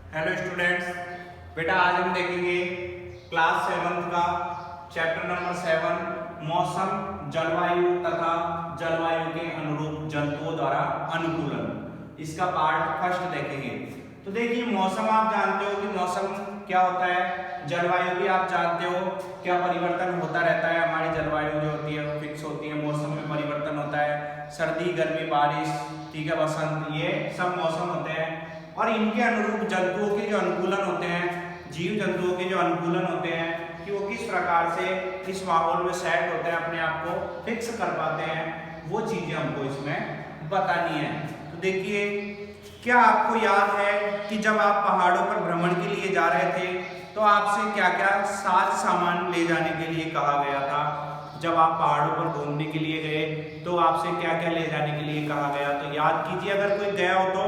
Hello students, बेटा आज हम देखेंगे क्लास 7 का चैप्टर नंबर 7 मौसम, जलवायु तथा जलवायु के अनुरूप जंतुओं द्वारा अनुकूलन। इसका पार्ट फर्स्ट देखेंगे। तो देखिए, मौसम आप जानते हो कि मौसम क्या होता है, जलवायु भी आप जानते हो क्या परिवर्तन होता रहता है। हमारी जलवायु जो होती है फिक्स होती है, मौसम में परिवर्तन होता है, सर्दी, गर्मी, बारिश, ठीक है, बसंत, ये सब मौसम होते हैं। और इनके अनुरूप जंतुओं के जो अनुकूलन होते हैं, जीव जंतुओं के जो अनुकूलन होते हैं कि वो किस प्रकार से इस माहौल में सेट होते हैं, अपने आप को फिक्स कर पाते हैं, वो चीजें हमको इसमें बतानी है। तो देखिए, क्या आपको याद है कि जब आप पहाड़ों पर भ्रमण के लिए जा रहे थे तो आपसे क्या क्या साज सामान ले जाने के लिए कहा गया था? जब आप पहाड़ों पर घूमने के लिए गए तो आपसे क्या क्या ले जाने के लिए कहा गया? तो याद कीजिए, अगर कोई गया हो तो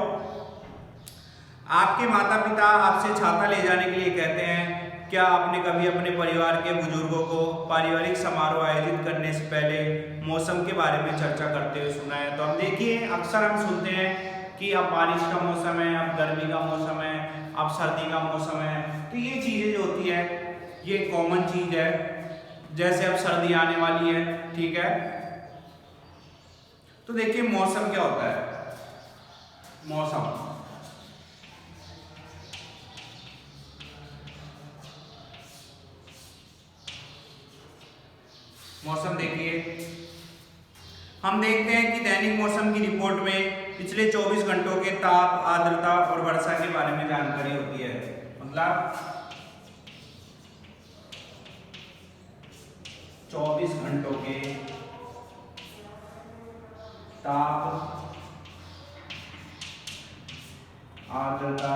आपके माता पिता आपसे छाता ले जाने के लिए कहते हैं। क्या आपने कभी अपने परिवार के बुजुर्गों को पारिवारिक समारोह आयोजित करने से पहले मौसम के बारे में चर्चा करते हुए सुना है? तो हम देखिए, अक्सर हम सुनते हैं कि अब बारिश का मौसम है, अब गर्मी का मौसम है, अब सर्दी का मौसम है। तो ये चीजें जो होती है ये कॉमन चीज है। जैसे अब सर्दी आने वाली है, ठीक है। तो देखिए, मौसम क्या होता है? मौसम देखिए, हम देखते हैं कि दैनिक मौसम की रिपोर्ट में पिछले 24 घंटों के ताप, आर्द्रता और वर्षा के बारे में जानकारी होती है। मतलब 24 घंटों के ताप, आर्द्रता,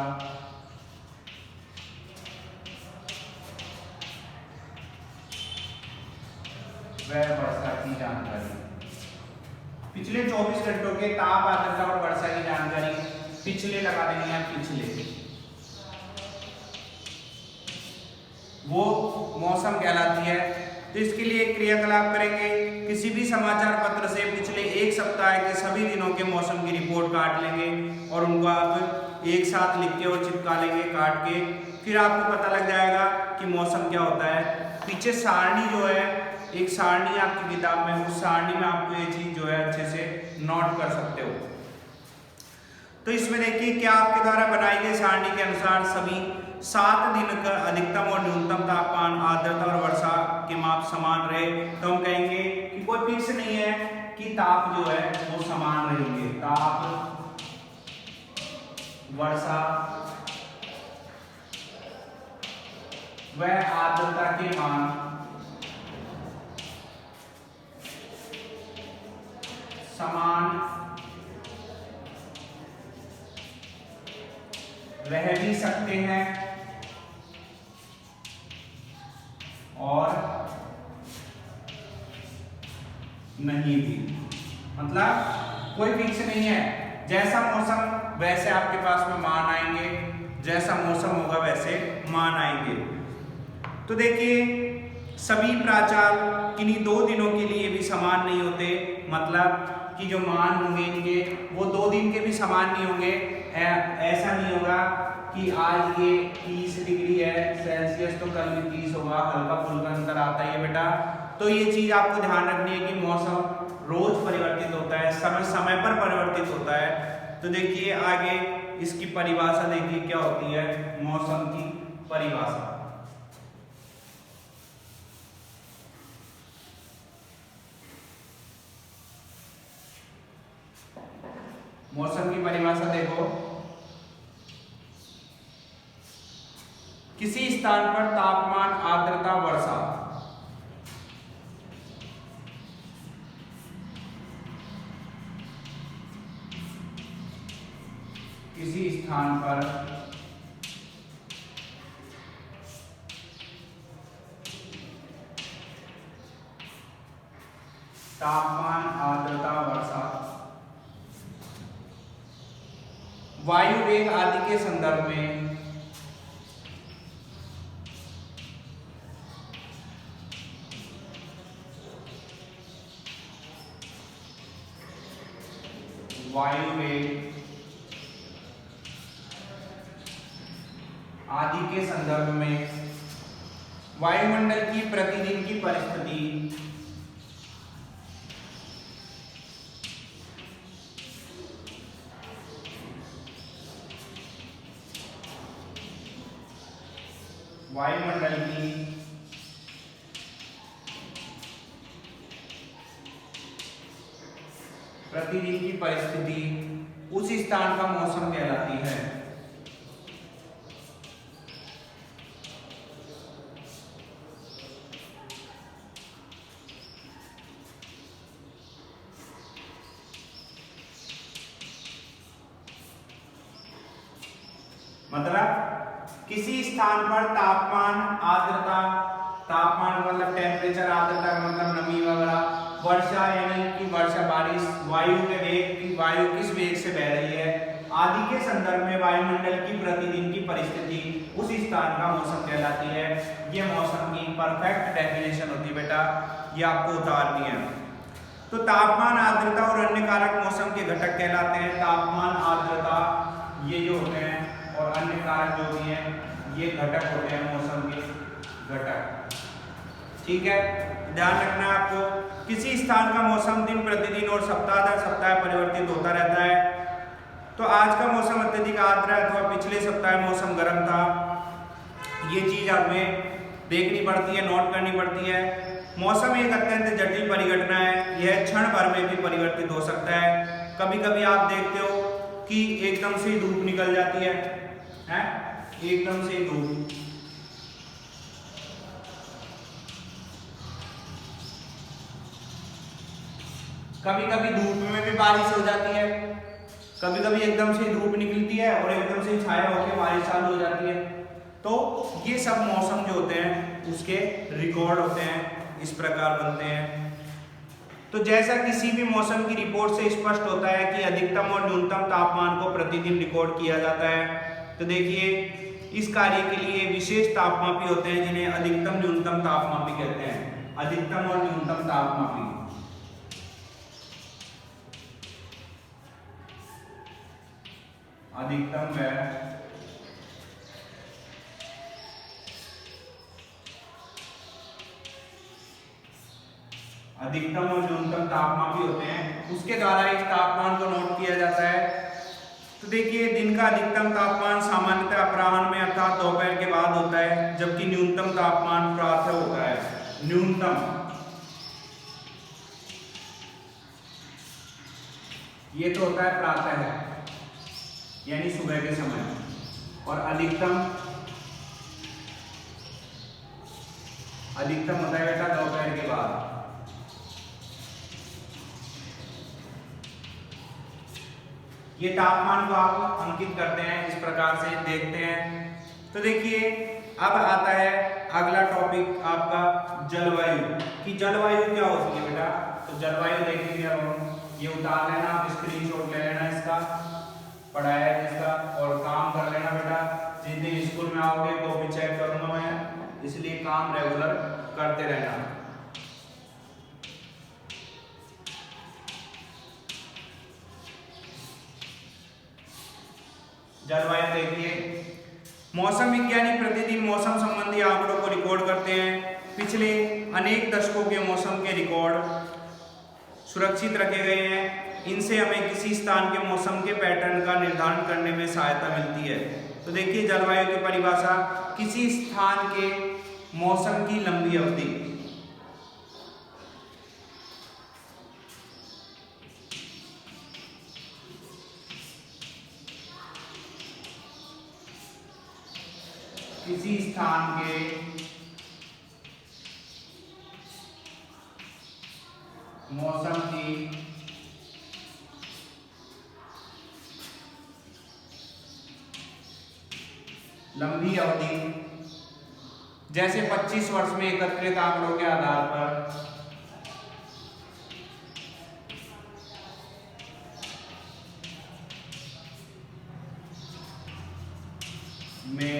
वह वर्षा की जानकारी। पिछले 24 घंटों के ताप, आर्द्रता और वर्षा की जानकारी पिछले लगा देंगे हैं, पिछले वो मौसम कहलाती है। तो इसके लिए एक क्रियाकलाप करेंगे। किसी भी समाचार पत्र से पिछले एक सप्ताह के सभी दिनों के मौसम की रिपोर्ट काट लेंगे और उनको आप एक साथ लिख के और चिपका लेंगे काट के। फिर आपको पता लग जाएगा कि मौसम क्या होता है। पीछे सारणी जो है, एक सारणी आपकी किताब में, उस सारणी में आपको ये चीज जो है अच्छे से नोट कर सकते हो। तो इसमें देखिए, क्या आपके द्वारा बनाई गई सारणी के अनुसार सभी 7 दिन का अधिकतम और न्यूनतम तापमान, आर्द्रता और वर्षा के माप समान रहे। तो हम कहेंगे कि कोई फिक्स नहीं है कि ताप जो है वो समान रहेंगे। ताप, वर्षा व आर्द्रता के मान समान रह भी सकते हैं और नहीं भी। मतलब कोई फिक्स नहीं है, जैसा मौसम वैसे आपके पास में मान आएंगे, जैसा मौसम होगा वैसे मान आएंगे। तो देखिए, सभी प्राचार किन्हीं 2 दिनों के लिए भी समान नहीं होते। मतलब कि जो मान होंगे इनके वो 2 दिन के भी समान नहीं होंगे। ऐसा नहीं होगा कि आज ये 30 डिग्री है सेल्सियस तो कल भी 30 होगा, हल्का फुल्का अंतर आता है बेटा। तो ये चीज आपको ध्यान रखनी है कि मौसम रोज परिवर्तित होता है, समय समय पर परिवर्तित होता है। तो देखिए आगे इसकी परिभाषा देखिए क्या होती है, मौसम की परिभाषा। मौसम की परिभाषा देखो, किसी स्थान पर तापमान, आर्द्रता, वर्षा किसी स्थान पर तापमान, आर्द्रता, वर्षा, वायु वेग आदि के संदर्भ में वायु वेग आदि के संदर्भ में वायुमंडल की प्रतिदिन की परिस्थिति वायुमंडल की प्रतिदिन की परिस्थिति उस स्थान का मौसम कहलाती है। मतलब किसी स्थान पर तापमान, आर्द्रता, तापमान मतलब टेम्परेचर, आर्द्रता मतलब नमी वगैरह, वर्षा यानी कि वर्षा बारिश, वायु के वेग, वायु किस वेग से बह रही है आदि के संदर्भ में वायुमंडल की प्रतिदिन की परिस्थिति उस स्थान का मौसम कहलाती है। ये मौसम की परफेक्ट डेफिनेशन होती है बेटा, ये आपको उतारनी है। तो तापमान, आर्द्रता और अन्य कारक मौसम के घटक कहलाते हैं। तापमान, आर्द्रता ये जो होते हैं और अन्य कारक जो भी हैं ये घटक होते हैं, मौसम के घटक। ठीक है, ध्यान रखना है आपको। किसी स्थान का मौसम दिन प्रतिदिन और सप्ताह दर सप्ताह परिवर्तित होता रहता है। तो आज का मौसम अत्यधिक आर्द्र अथवा पिछले सप्ताह मौसम गर्म था, ये चीज हमें देखनी पड़ती है, नोट करनी पड़ती है। मौसम एक अत्यंत जटिल परिघटना है, यह क्षण भर में भी परिवर्तित हो सकता है। कभी कभी आप देखते हो कि एकदम से धूप निकल जाती है, एकदम से धूप, कभी कभी धूप में भी बारिश हो जाती है, कभी कभी एकदम से धूप निकलती है और एकदम से छाया होकर बारिश चालू हो जाती है। तो ये सब मौसम जो होते हैं उसके रिकॉर्ड होते हैं, इस प्रकार बनते हैं। तो जैसा किसी भी मौसम की रिपोर्ट से स्पष्ट होता है कि अधिकतम और न्यूनतम तापमान को प्रतिदिन रिकॉर्ड किया जाता है। तो देखिए, इस कार्य के लिए विशेष तापमापी होते हैं जिन्हें अधिकतम न्यूनतम तापमापी कहते हैं। अधिकतम और न्यूनतम तापमापी, अधिकतम व अधिकतम और न्यूनतम तापमापी होते हैं, उसके द्वारा इस तापमान को नोट किया जाता है। तो देखिए, दिन का अधिकतम तापमान सामान्यतः अपराह्न में अर्थात दोपहर के बाद होता है, जबकि न्यूनतम तापमान प्रातः होता है। न्यूनतम ये तो होता है प्रातः यानी सुबह के समय, और अधिकतम होता है बेटा दोपहर के बाद। ये तापमान को आप अंकित करते हैं, इस प्रकार से देखते हैं। तो देखिए, अब आता है अगला टॉपिक आपका जलवायु, कि जलवायु क्या होती है बेटा। तो जलवायु देखेंगे अब हम, ये उतार लेना, आप स्क्रीनशॉट ले लेना, इसका पढ़ाया है जिसका, और काम कर लेना बेटा। जिस दिन स्कूल में आओगे कॉपी चेक करूंगा मैं, इसलिए काम रेगुलर करते रहना। जलवायु देखिए, मौसम विज्ञानी प्रतिदिन मौसम संबंधी आंकड़ों को रिकॉर्ड करते हैं। पिछले अनेक दशकों के मौसम के रिकॉर्ड सुरक्षित रखे गए हैं। इनसे हमें किसी स्थान के मौसम के पैटर्न का निर्धारण करने में सहायता मिलती है। तो देखिए, जलवायु की परिभाषा, किसी स्थान के मौसम की लंबी अवधि, किसी स्थान के मौसम की लंबी अवधि, जैसे 25 वर्ष में एकत्रित आंकड़ों के आधार पर में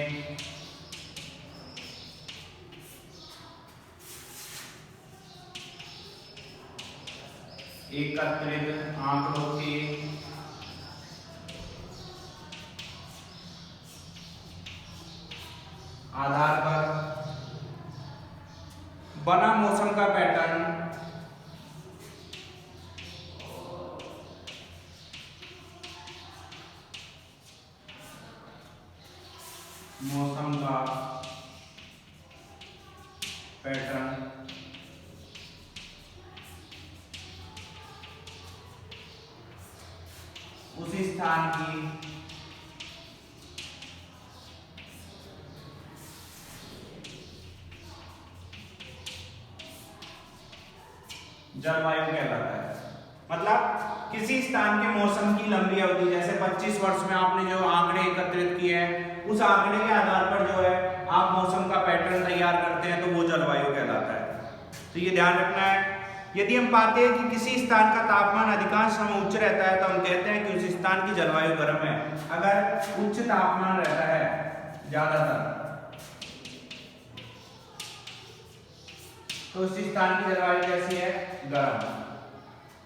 एकत्रित आंकड़ों के आधार पर बना मौसम का पैटर्न उसी स्थान की जलवायु कहलाता है। मतलब किसी स्थान के मौसम की लंबी अवधि, जैसे 25 वर्ष में आपने जो आंकड़े एकत्रित किए हैं, उस आंकड़े के आधार पर जो है आप मौसम का पैटर्न तैयार करते हैं, तो वो जलवायु कहलाता है। तो ये ध्यान रखना है। यदि हम पाते हैं कि किसी स्थान का तापमान अधिकांश समय उच्च रहता है, तो हम कहते हैं कि उस स्थान की जलवायु गर्म है। अगर उच्च तापमान रहता है ज्यादातर, तो उस स्थान की जलवायु कैसी है? गर्म।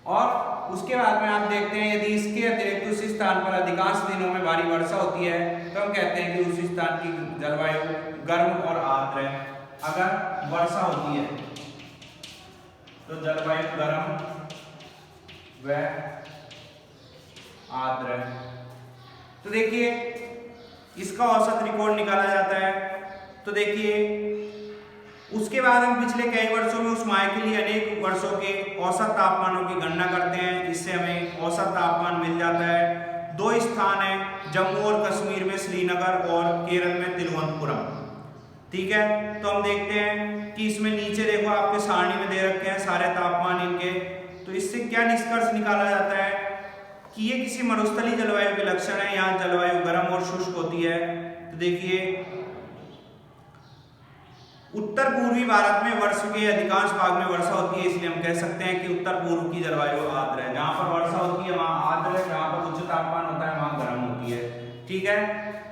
और उसके बाद में आप देखते हैं, यदि इसके अतिरिक्त उस स्थान पर अधिकांश दिनों में भारी वर्षा होती है, तो हम कहते हैं कि उस स्थान की जलवायु गर्म और आर्द्र है। अगर वर्षा होती है तो जलवायु गर्म व आर्द्र है। तो देखिए इसका औसत रिकॉर्ड निकाला जाता है। तो देखिए उसके बाद हम पिछले कई वर्षों में उस माह के लिए अनेक वर्षों के औसत तापमानों की गणना करते हैं। इससे हमें औसत तापमान मिल जाता है। दो स्थान है, जम्मू और कश्मीर में श्रीनगर और केरल में तिरुवनंतपुरम। ठीक है, तो हम देखते हैं कि इसमें नीचे देखो आपके सारणी में दे रखे हैं सारे तापमान इनके। तो इससे क्या निष्कर्ष निकाला जाता है कि ये किसी मरुस्थलीय जलवायु के लक्षण है। यहाँ जलवायु गर्म और शुष्क होती है। तो देखिए उत्तर पूर्वी भारत में वर्ष के अधिकांश भाग में वर्षा होती है, इसलिए हम कह सकते हैं कि उत्तर पूर्व की जलवायु आर्द्र है। जहां पर वर्षा होती है वहां आर्द्र है, जहां पर उच्च तापमान होता है वहां गर्म होती है। ठीक है,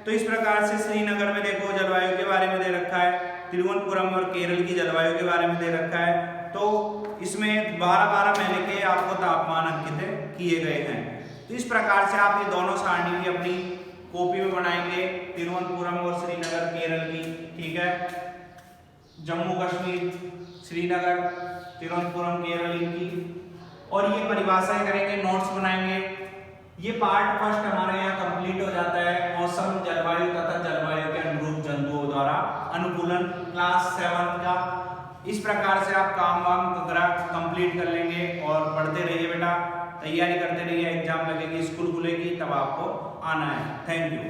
तो इस प्रकार से श्रीनगर में देखो जलवायु के बारे में दे रखा है, तिरुवनंतपुरम और केरल की जलवायु के बारे में दे रखा है। तो इसमें 12-12 महीने के आपको तापमान अंकित किए गए हैं। तो इस प्रकार से आप ये दोनों सारणी भी अपनी कॉपी में बनाएंगे, तिरुवनंतपुरम और श्रीनगर केरल की। ठीक है, जम्मू कश्मीर, श्रीनगर, तिरुवनंतपुरम, केरल इनकी, और ये परिभाषाएं करेंगे, नोट्स बनाएंगे। ये पार्ट फर्स्ट हमारे यहाँ कंप्लीट हो जाता है। मौसम, जलवायु तथा जलवायु के अनुरूप जंतुओं द्वारा अनुकूलन क्लास 7 का। इस प्रकार से आप काम वाम कंप्लीट कर लेंगे और पढ़ते रहिए बेटा, तैयारी करते रहिए। एग्जाम लगेगी, स्कूल खुलेगी, तब आपको आना है। Thank you.